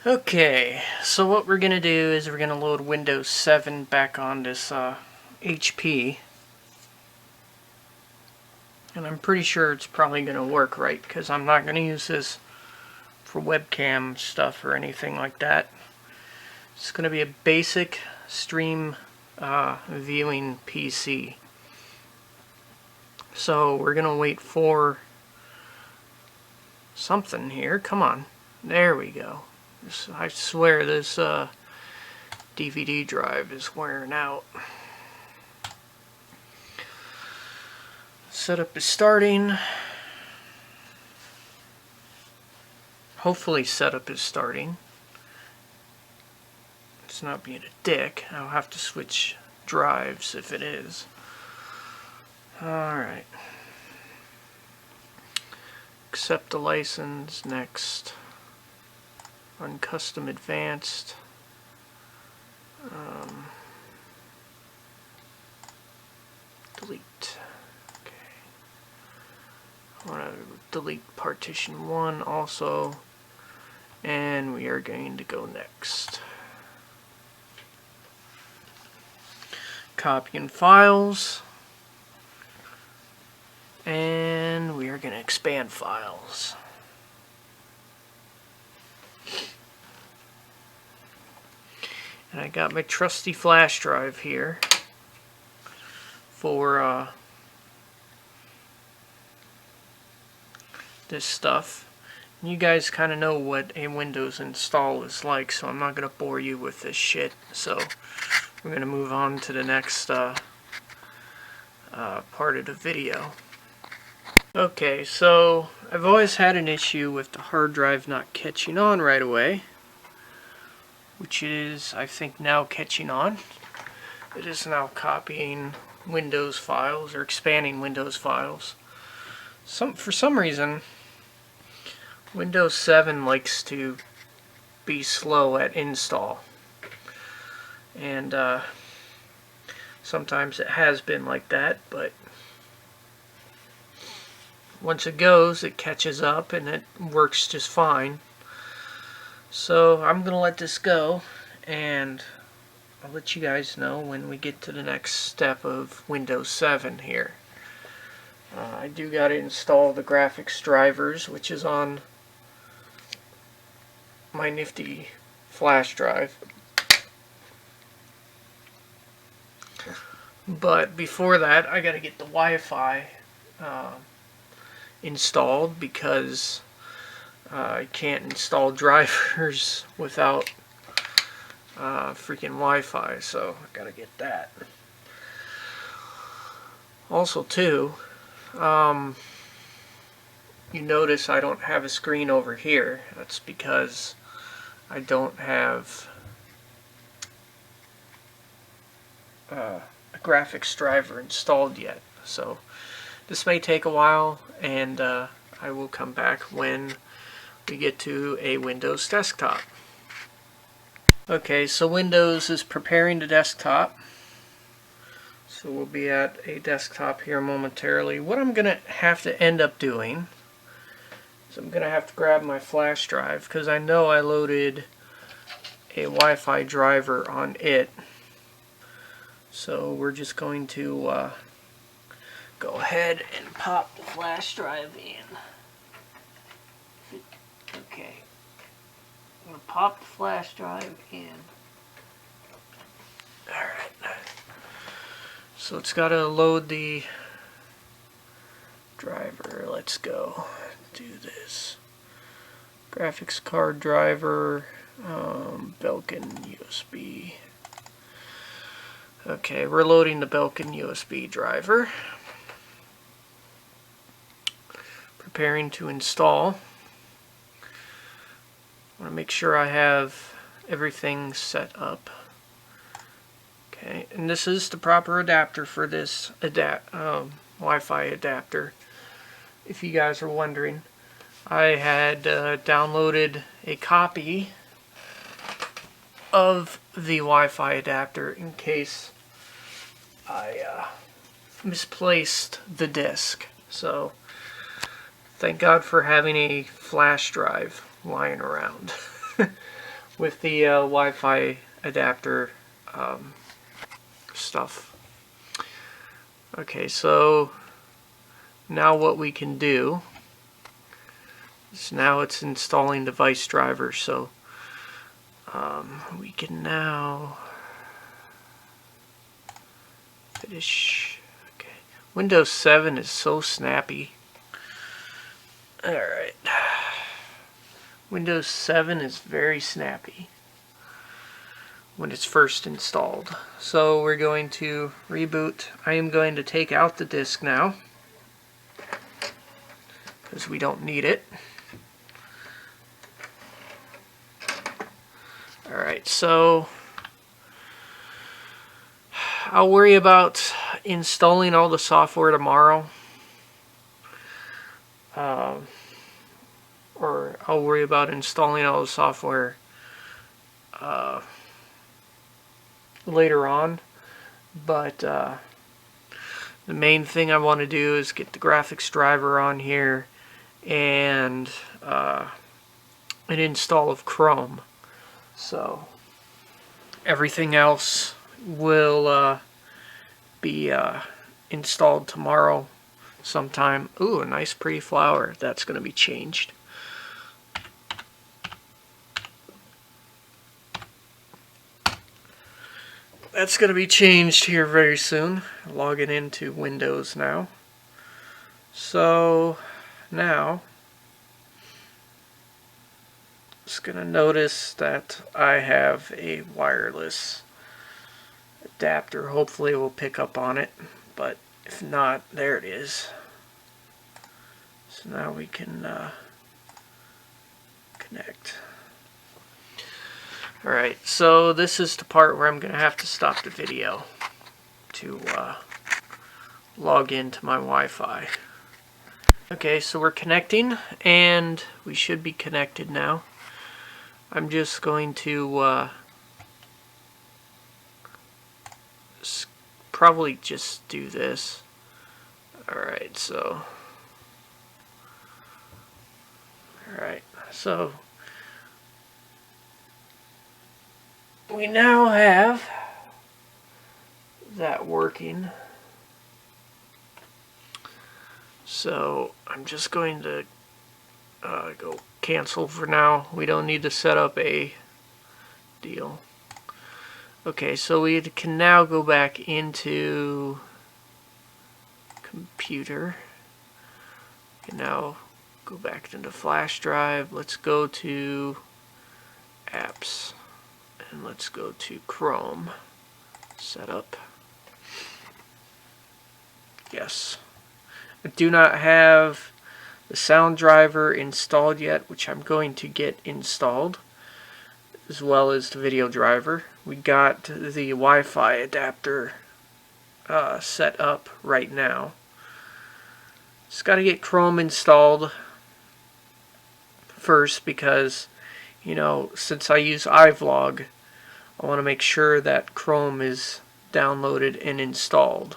Okay, so what we're gonna do is we're gonna load Windows 7 back on this HP, and I'm pretty sure it's probably gonna work right because I'm not gonna use this for webcam stuff or anything like that. It's gonna be a basic stream viewing PC. So we're gonna wait for something here. Come on, there we go. I swear this DVD drive is wearing out. Setup is starting. Hopefully setup is starting. It's not being a dick. I'll have to switch drives if it is. Alright. Accept the license. Next. Run custom advanced. Delete. Okay. I want to delete partition 1 also. And we are going to go next. Copying files. And we are going to expand files. And I got my trusty flash drive here for this stuff. And you guys kind of know what a Windows install is like, so I'm not going to bore you with this shit. So we're going to move on to the next part of the video. Okay, so I've always had an issue with the hard drive not catching on right away, which is, I think, now catching on. It is now copying Windows files or expanding Windows files. For some reason, Windows 7 likes to be slow at install, and sometimes it has been like that, but once it goes, it catches up and it works just fine. So I'm going to let this go, and I'll let you guys know when we get to the next step of Windows 7 here. I do got to install the graphics drivers, which is on my nifty flash drive. But before that, I got to get the Wi-Fi installed, because I can't install drivers without freaking Wi-Fi, so I gotta get that. Also too, you notice I don't have a screen over here. That's because I don't have a graphics driver installed yet. So this may take a while, and I will come back when we get to a Windows desktop. Okay, so Windows is preparing the desktop. So we'll be at a desktop here momentarily. What I'm going to have to end up doing is I'm going to have to grab my flash drive, because I know I loaded a Wi-Fi driver on it. So we're just going to go ahead and pop the flash drive in. Okay. I'm going to pop the flash drive in. Alright. So it's got to load the driver. Let's go do this. Graphics card driver, Belkin USB. Okay, we're loading the Belkin USB driver. Preparing to install. I want to make sure I have everything set up. Okay, and this is the proper adapter for this Wi-Fi adapter. If you guys are wondering, I had downloaded a copy of the Wi-Fi adapter in case I misplaced the disk. So thank God for having a flash drive lying around. with the Wi-Fi adapter stuff. Okay, so now what we can do is now it's installing device driver, so we can now finish. Okay, Windows 7 is so snappy. Alright, Windows 7 is very snappy when it's first installed. So we're going to reboot. I am going to take out the disk now because we don't need it. Alright, so I'll worry about installing all the software tomorrow. Or I'll worry about installing all the software later on. But the main thing I want to do is get the graphics driver on here and an install of Chrome. So everything else will be installed tomorrow sometime. Ooh, a nice pretty flower. That's going to be changed. That's going to be changed here very soon. Logging into Windows now. So now just going to notice that I have a wireless adapter. Hopefully it will pick up on it, but if not, there it is. So now we can connect. Alright, so this is the part where I'm going to have to stop the video to log into my Wi-Fi. Okay, so we're connecting, and we should be connected now. I'm just going to probably just do this. Alright, so we now have that working. So I'm just going to go cancel for now. We don't need to set up a deal. Okay, so we can now go back into computer. We can now go back into flash drive. Let's go to apps and let's go to Chrome. Setup. Yes. I do not have the sound driver installed yet, which I'm going to get installed, as well as the video driver. We got the Wi-Fi adapter set up right now. Just got to get Chrome installed first because, you know, since I use iVlog, I want to make sure that Chrome is downloaded and installed.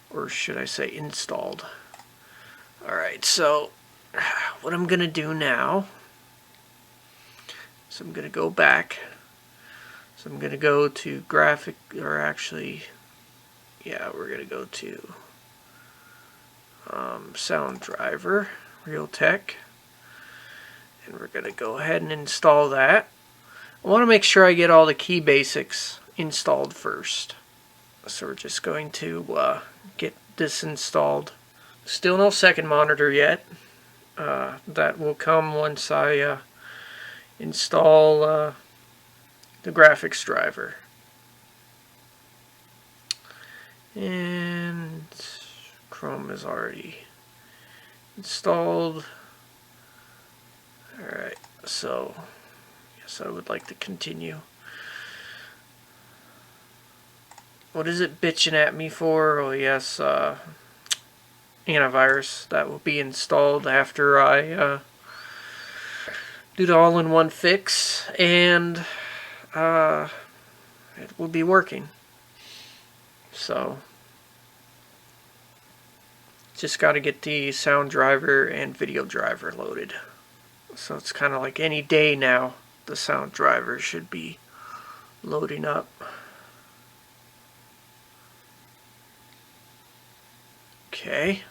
Or should I say installed? Alright, so what I'm going to do now is I'm going to go back. So I'm going to go to graphic, or actually, yeah, we're going to go to sound driver, Realtek. And we're going to go ahead and install that. I want to make sure I get all the key basics installed first. So we're just going to get this installed. Still no second monitor yet. That will come once I install the graphics driver. And Chrome is already installed. Alright, so yes, I would like to continue. What is it bitching at me for? Oh yes, antivirus. That will be installed after I do the all-in-one fix, and it will be working. So just got to get the sound driver and video driver loaded. So it's kind of like any day now. the sound driver should be loading up. Okay.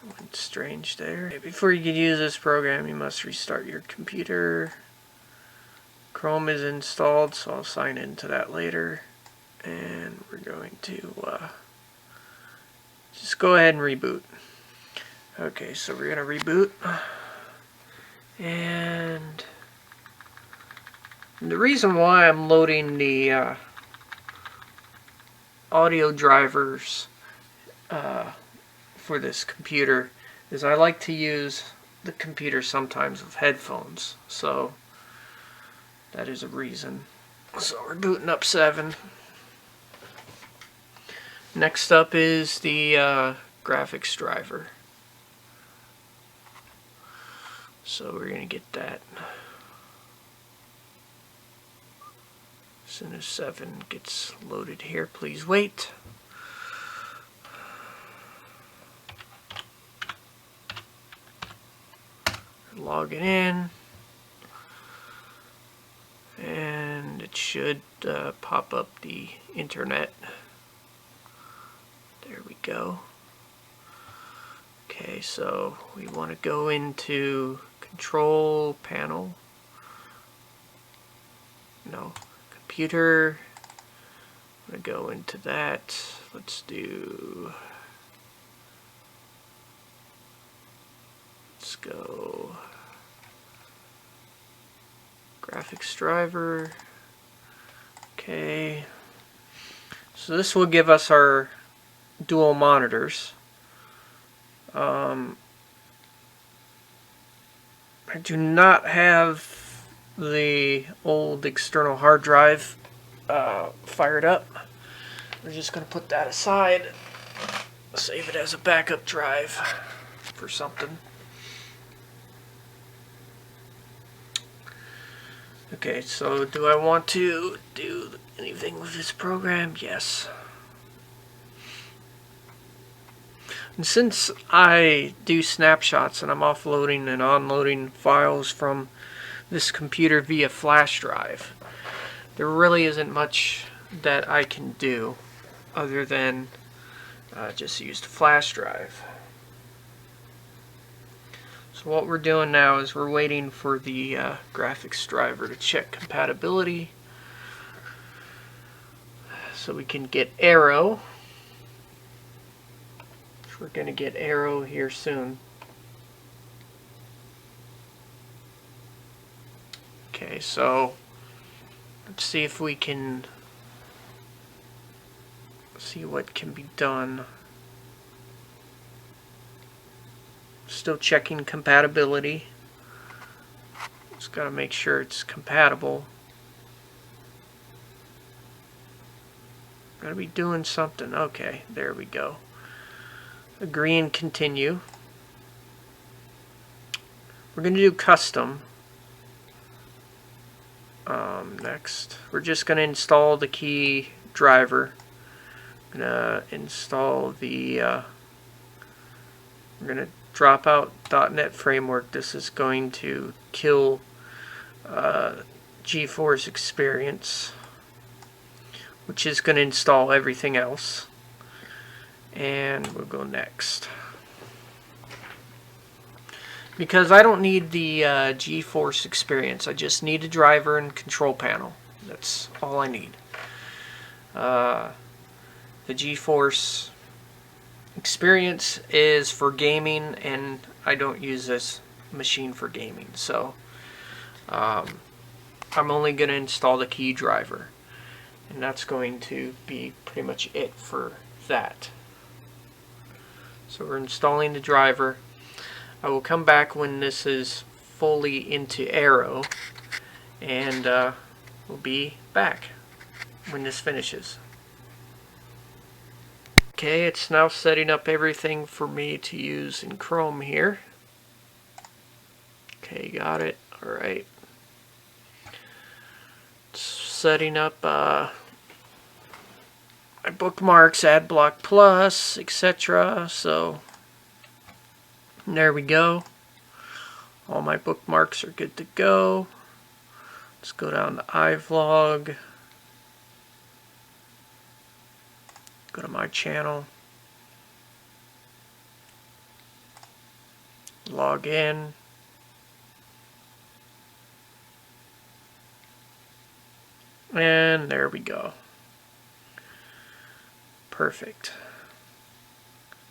Went strange there. Before you can use this program, you must restart your computer. Chrome is installed, so I'll sign into that later. And we're going to just go ahead and reboot. Okay, so we're going to reboot. And the reason why I'm loading the audio drivers for this computer is I like to use the computer sometimes with headphones, so that is a reason. So we're booting up 7. Next up is the graphics driver. So we're going to get that as soon as 7 gets loaded here. Please wait. Logging in. And it should pop up the internet. There we go. Okay, so we want to go into control panel. No, computer. I'm going to go into that. Let's go graphics driver. Okay, so this will give us our dual monitors. I do not have the old external hard drive fired up. We're just going to put that aside, save it as a backup drive for something. Okay, so do I want to do anything with this program? Yes. And since I do snapshots and I'm offloading and onloading files from this computer via flash drive, there really isn't much that I can do other than just use the flash drive. So what we're doing now is we're waiting for the graphics driver to check compatibility so we can get Aero. We're going to get Aero here soon. Okay, so let's see if we can see what can be done. Still checking compatibility. Just got to make sure it's compatible. Got to be doing something. Okay, there we go. Agree and continue. We're going to do custom. Next, we're just going to install the key driver. I'm going to install the we're going to drop out .NET Framework. This is going to kill GeForce Experience, which is going to install everything else. And we'll go next. Because I don't need the GeForce Experience, I just need a driver and control panel. That's all I need. The GeForce Experience is for gaming, and I don't use this machine for gaming. So I'm only going to install the key driver, and that's going to be pretty much it for that. So we're installing the driver. I will come back when this is fully into Aero, and we'll be back when this finishes. Okay, it's now setting up everything for me to use in Chrome here. Okay, got it. Alright. Setting up my bookmarks, AdBlock Plus, etc. So there we go. All my bookmarks are good to go. Let's go down to iVlog. Go to my channel. Log in. And there we go. Perfect.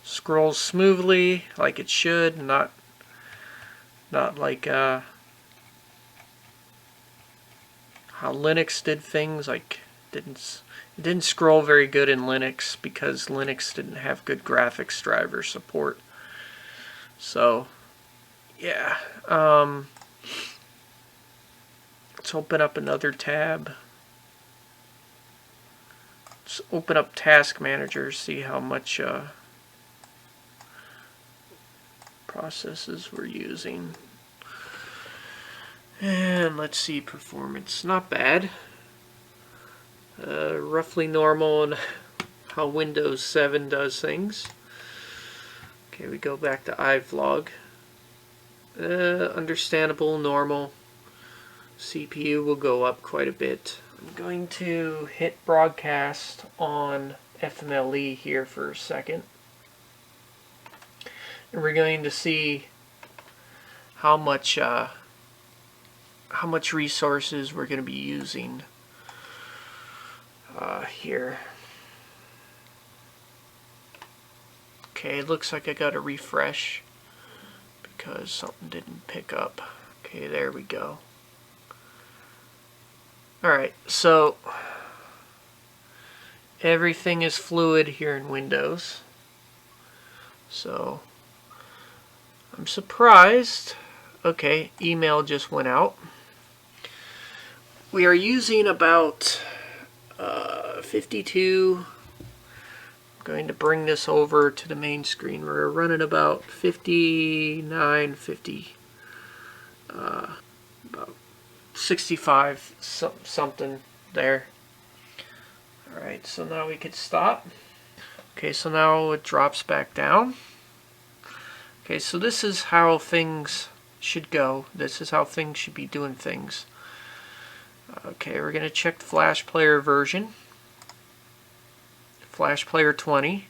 Scrolls smoothly like it should, not like how Linux did things. Like it didn't scroll very good in Linux because Linux didn't have good graphics driver support. So yeah, let's open up another tab. Let's open up Task Manager, see how much processes we're using. And let's see, performance, not bad. Roughly normal on how Windows 7 does things. Okay, we go back to iVlog. Understandable, normal. CPU will go up quite a bit. I'm going to hit broadcast on FMLE here for a second. And we're going to see how much resources we're going to be using here. Okay, it looks like I got to refresh because something didn't pick up. Okay, there we go. Alright, so everything is fluid here in Windows. So I'm surprised. Okay, email just went out. We are using about 52. I'm going to bring this over to the main screen. We're running about 59, 50, about 65 something there. Alright, so now we could stop. Okay, so now it drops back down. Okay, so this is how things should go. This is how things should be doing things. Okay, we're going to check the Flash Player version. Flash Player 20.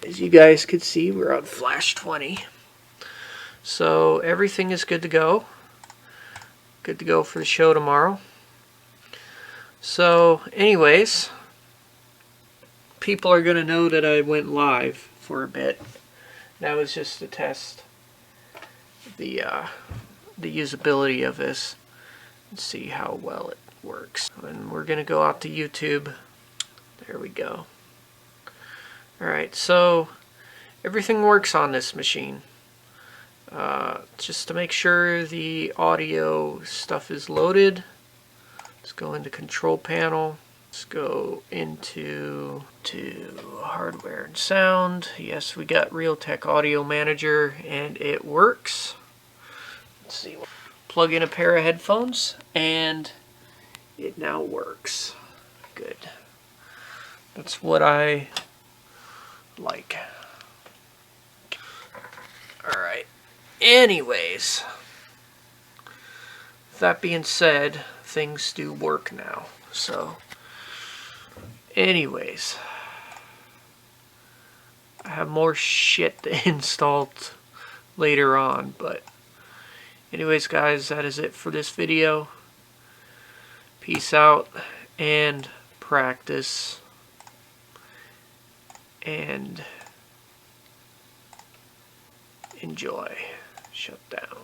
As you guys could see, we're on Flash 20. So everything is good to go. Good to go for the show tomorrow. So anyways, people are going to know that I went live for a bit. That was just to test the usability of this and see how well it works. And we're going to go out to YouTube. There we go. Alright, so everything works on this machine. Just to make sure the audio stuff is loaded, let's go into Control Panel. Let's go into Hardware and Sound. Yes, we got Realtek Audio Manager and it works. Let's see. Plug in a pair of headphones and it now works. Good. That's what I like. Alright. Anyways, that being said, things do work now. So, anyways, I have more shit installed later on, but anyways, guys, that is it for this video. Peace out and practice and enjoy. Shut down.